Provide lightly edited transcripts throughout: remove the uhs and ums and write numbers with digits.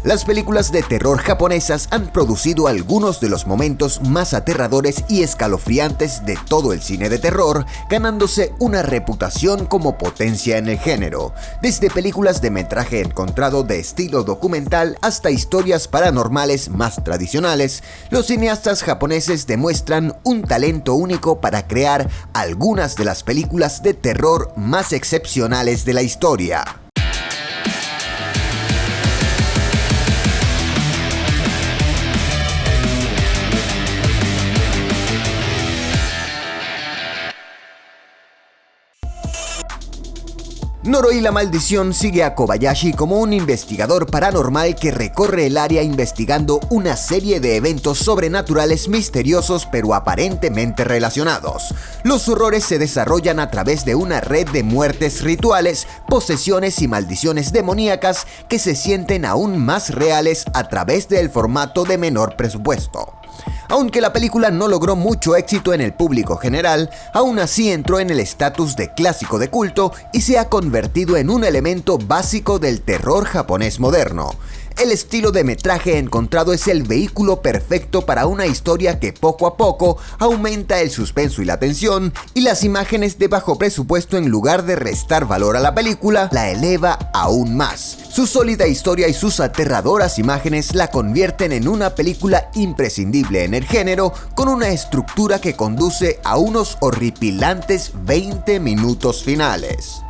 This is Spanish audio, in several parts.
Las películas de terror japonesas han producido algunos de los momentos más aterradores y escalofriantes de todo el cine de terror, ganándose una reputación como potencia en el género. Desde películas de metraje encontrado de estilo documental hasta historias paranormales más tradicionales, los cineastas japoneses demuestran un talento único para crear algunas de las películas de terror más excepcionales de la historia. Noroi la Maldición sigue a Kobayashi como un investigador paranormal que recorre el área investigando una serie de eventos sobrenaturales misteriosos pero aparentemente relacionados. Los horrores se desarrollan a través de una red de muertes rituales, posesiones y maldiciones demoníacas que se sienten aún más reales a través del formato de menor presupuesto. Aunque la película no logró mucho éxito en el público general, aún así entró en el estatus de clásico de culto y se ha convertido en un elemento básico del terror japonés moderno. El estilo de metraje encontrado es el vehículo perfecto para una historia que poco a poco aumenta el suspenso y la tensión, y las imágenes de bajo presupuesto, en lugar de restar valor a la película, la eleva aún más. Su sólida historia y sus aterradoras imágenes la convierten en una película imprescindible en el género, con una estructura que conduce a unos horripilantes 20 minutos finales.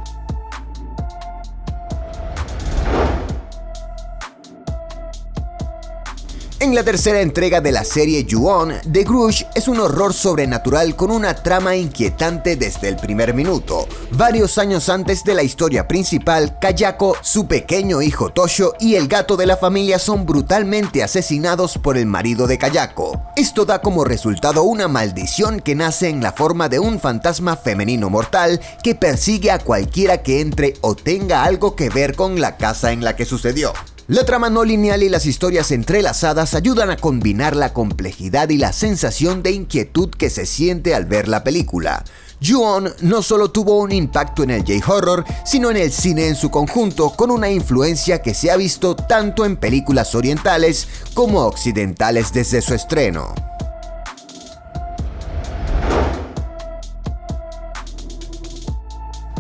En la tercera entrega de la serie Ju-On, The Grudge es un horror sobrenatural con una trama inquietante desde el primer minuto. Varios años antes de la historia principal, Kayako, su pequeño hijo Toshio y el gato de la familia son brutalmente asesinados por el marido de Kayako. Esto da como resultado una maldición que nace en la forma de un fantasma femenino mortal que persigue a cualquiera que entre o tenga algo que ver con la casa en la que sucedió. La trama no lineal y las historias entrelazadas ayudan a combinar la complejidad y la sensación de inquietud que se siente al ver la película. Ju-On no solo tuvo un impacto en el J-Horror, sino en el cine en su conjunto, con una influencia que se ha visto tanto en películas orientales como occidentales desde su estreno.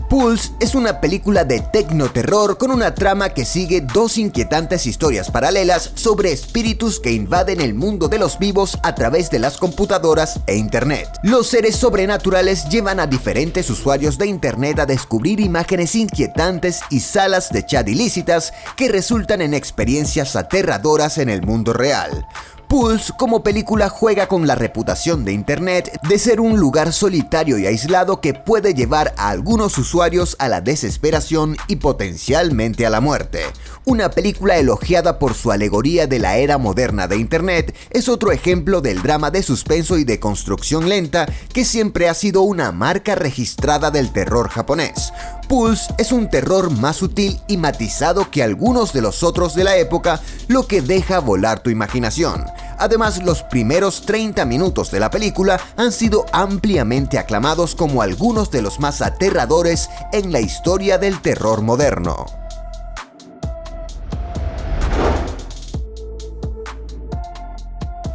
Pulse es una película de tecnoterror con una trama que sigue dos inquietantes historias paralelas sobre espíritus que invaden el mundo de los vivos a través de las computadoras e internet. Los seres sobrenaturales llevan a diferentes usuarios de internet a descubrir imágenes inquietantes y salas de chat ilícitas que resultan en experiencias aterradoras en el mundo real. Pulse como película juega con la reputación de internet de ser un lugar solitario y aislado que puede llevar a algunos usuarios a la desesperación y potencialmente a la muerte. Una película elogiada por su alegoría de la era moderna de internet, es otro ejemplo del drama de suspenso y de construcción lenta que siempre ha sido una marca registrada del terror japonés. Pulse es un terror más sutil y matizado que algunos de los otros de la época, lo que deja volar tu imaginación. Además, los primeros 30 minutos de la película han sido ampliamente aclamados como algunos de los más aterradores en la historia del terror moderno.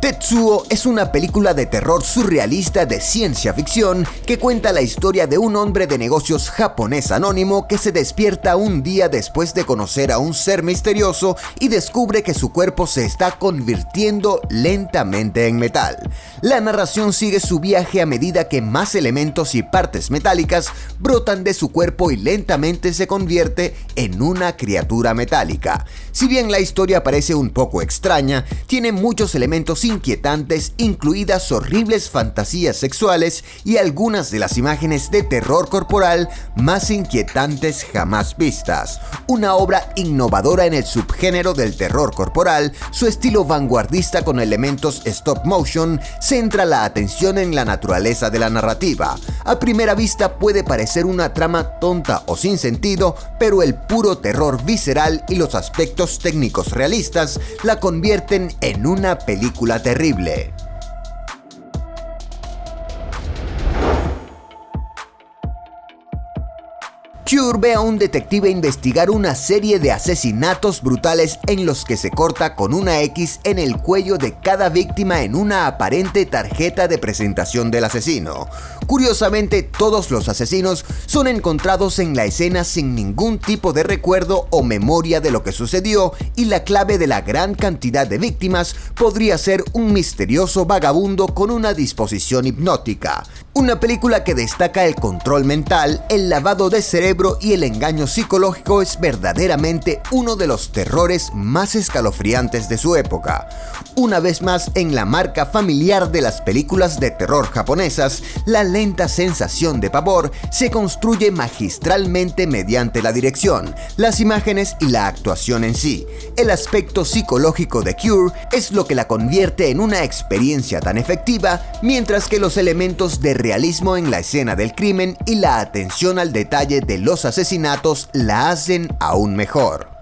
Tetsuo es una película de terror surrealista de ciencia ficción que cuenta la historia de un hombre de negocios japonés anónimo que se despierta un día después de conocer a un ser misterioso y descubre que su cuerpo se está convirtiendo lentamente en metal. La narración sigue su viaje a medida que más elementos y partes metálicas brotan de su cuerpo y lentamente se convierte en una criatura metálica. Si bien la historia parece un poco extraña, tiene muchos elementos inquietantes, incluidas horribles fantasías sexuales y algunas de las imágenes de terror corporal más inquietantes jamás vistas. Una obra innovadora en el subgénero del terror corporal, su estilo vanguardista con elementos stop motion centra la atención en la naturaleza de la narrativa. A primera vista puede parecer una trama tonta o sin sentido, pero el puro terror visceral y los aspectos técnicos realistas la convierten en una película terrible. Cure ve a un detective investigar una serie de asesinatos brutales en los que se corta con una X en el cuello de cada víctima en una aparente tarjeta de presentación del asesino. Curiosamente, todos los asesinos son encontrados en la escena sin ningún tipo de recuerdo o memoria de lo que sucedió, y la clave de la gran cantidad de víctimas podría ser un misterioso vagabundo con una disposición hipnótica. Una película que destaca el control mental, el lavado de cerebro y el engaño psicológico es verdaderamente uno de los terrores más escalofriantes de su época. Una vez más, en la marca familiar de las películas de terror japonesas, la lenta sensación de pavor se construye magistralmente mediante la dirección, las imágenes y la actuación en sí. El aspecto psicológico de Cure es lo que la convierte en una experiencia tan efectiva, mientras que los elementos de realismo en la escena del crimen y la atención al detalle de los asesinatos la hacen aún mejor.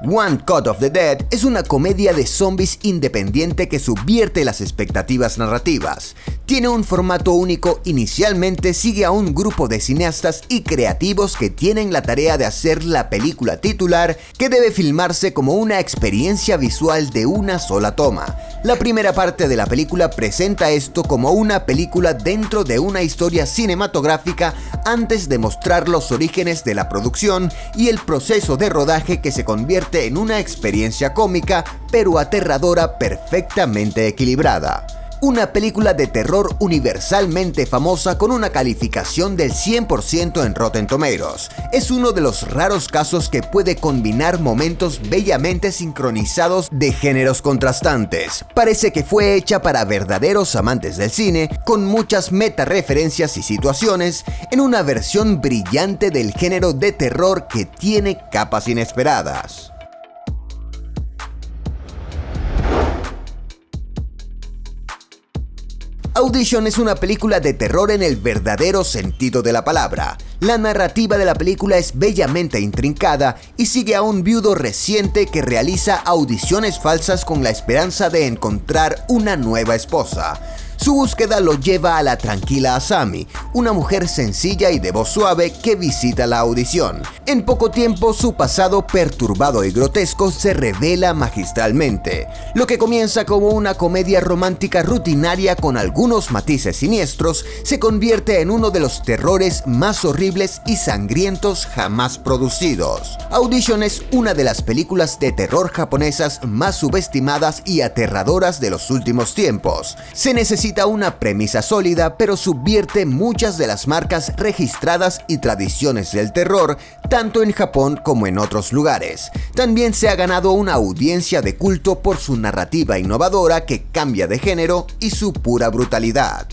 One Cut of the Dead es una comedia de zombies independiente que subvierte las expectativas narrativas. Tiene un formato único. Inicialmente sigue a un grupo de cineastas y creativos que tienen la tarea de hacer la película titular, que debe filmarse como una experiencia visual de una sola toma. La primera parte de la película presenta esto como una película dentro de una historia cinematográfica antes de mostrar los orígenes de la producción y el proceso de rodaje, que se convierte en una experiencia cómica pero aterradora perfectamente equilibrada. Una película de terror universalmente famosa con una calificación del 100% en Rotten Tomatoes. Es uno de los raros casos que puede combinar momentos bellamente sincronizados de géneros contrastantes. Parece que fue hecha para verdaderos amantes del cine, con muchas meta-referencias y situaciones, en una versión brillante del género de terror que tiene capas inesperadas. Audition es una película de terror en el verdadero sentido de la palabra. La narrativa de la película es bellamente intrincada y sigue a un viudo reciente que realiza audiciones falsas con la esperanza de encontrar una nueva esposa. Su búsqueda lo lleva a la tranquila Asami, una mujer sencilla y de voz suave que visita la audición. En poco tiempo, su pasado perturbado y grotesco se revela magistralmente. Lo que comienza como una comedia romántica rutinaria con algunos matices siniestros, se convierte en uno de los terrores más horribles y sangrientos jamás producidos. Audition es una de las películas de terror japonesas más subestimadas y aterradoras de los últimos tiempos. Se necesita una premisa sólida, pero subvierte muchas de las marcas registradas y tradiciones del terror, tanto en Japón como en otros lugares. También se ha ganado una audiencia de culto por su narrativa innovadora que cambia de género y su pura brutalidad.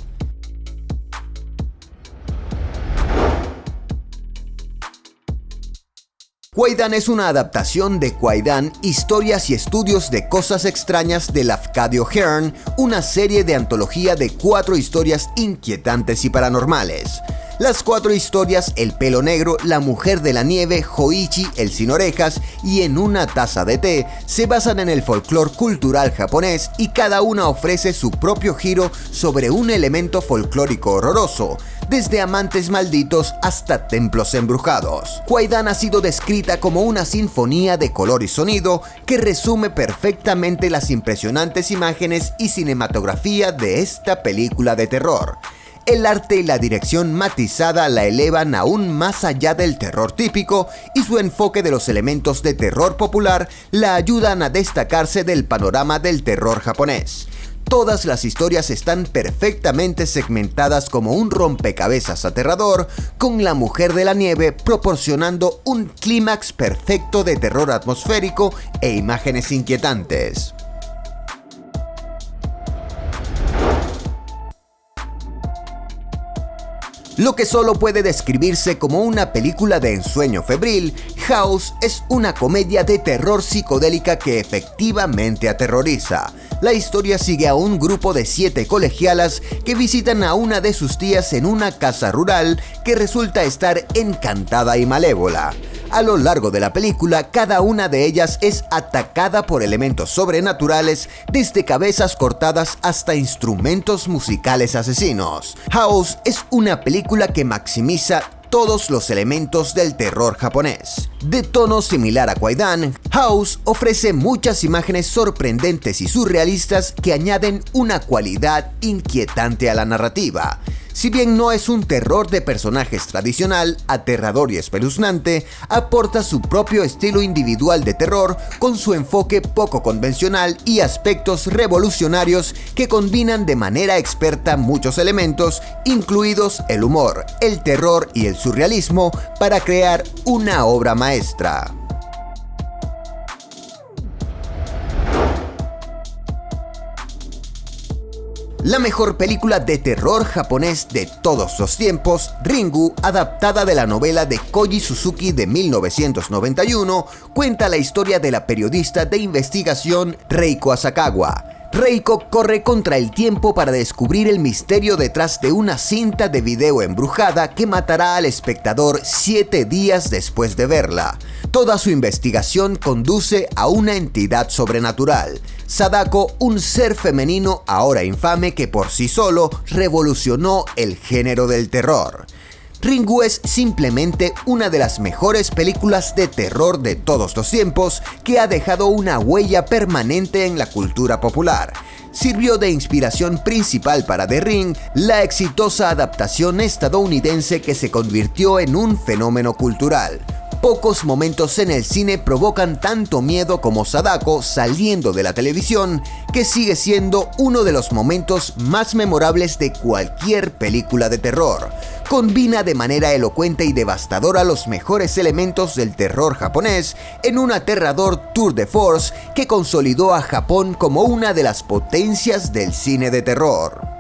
Kwaidan es una adaptación de Kwaidan, historias y estudios de cosas extrañas de Lafcadio Hearn, una serie de antología de 4 historias inquietantes y paranormales. Las 4 historias, El pelo negro, La mujer de la nieve, Hoichi, el sin orejas y En una taza de té, se basan en el folclore cultural japonés y cada una ofrece su propio giro sobre un elemento folclórico horroroso, desde amantes malditos hasta templos embrujados. Kwaidan ha sido descrita como una sinfonía de color y sonido que resume perfectamente las impresionantes imágenes y cinematografía de esta película de terror. El arte y la dirección matizada la elevan aún más allá del terror típico, y su enfoque de los elementos de terror popular la ayudan a destacarse del panorama del terror japonés. Todas las historias están perfectamente segmentadas como un rompecabezas aterrador, con La mujer de la nieve proporcionando un clímax perfecto de terror atmosférico e imágenes inquietantes. Lo que solo puede describirse como una película de ensueño febril, House es una comedia de terror psicodélica que efectivamente aterroriza. La historia sigue a un grupo de 7 colegialas que visitan a una de sus tías en una casa rural que resulta estar encantada y malévola. A lo largo de la película, cada una de ellas es atacada por elementos sobrenaturales, desde cabezas cortadas hasta instrumentos musicales asesinos. House es una película que maximiza todos los elementos del terror japonés. De tono similar a Kwaidan, House ofrece muchas imágenes sorprendentes y surrealistas que añaden una cualidad inquietante a la narrativa. Si bien no es un terror de personajes tradicional, aterrador y espeluznante, aporta su propio estilo individual de terror con su enfoque poco convencional y aspectos revolucionarios que combinan de manera experta muchos elementos, incluidos el humor, el terror y el surrealismo, para crear una obra maestra. La mejor película de terror japonés de todos los tiempos, Ringu, adaptada de la novela de Koji Suzuki de 1991, cuenta la historia de la periodista de investigación Reiko Asakawa. Reiko corre contra el tiempo para descubrir el misterio detrás de una cinta de video embrujada que matará al espectador 7 días después de verla. Toda su investigación conduce a una entidad sobrenatural, Sadako, un ser femenino ahora infame que por sí solo revolucionó el género del terror. Ringu es simplemente una de las mejores películas de terror de todos los tiempos que ha dejado una huella permanente en la cultura popular. Sirvió de inspiración principal para The Ring, la exitosa adaptación estadounidense que se convirtió en un fenómeno cultural. Pocos momentos en el cine provocan tanto miedo como Sadako saliendo de la televisión, que sigue siendo uno de los momentos más memorables de cualquier película de terror. Combina de manera elocuente y devastadora los mejores elementos del terror japonés en un aterrador tour de force que consolidó a Japón como una de las potencias del cine de terror.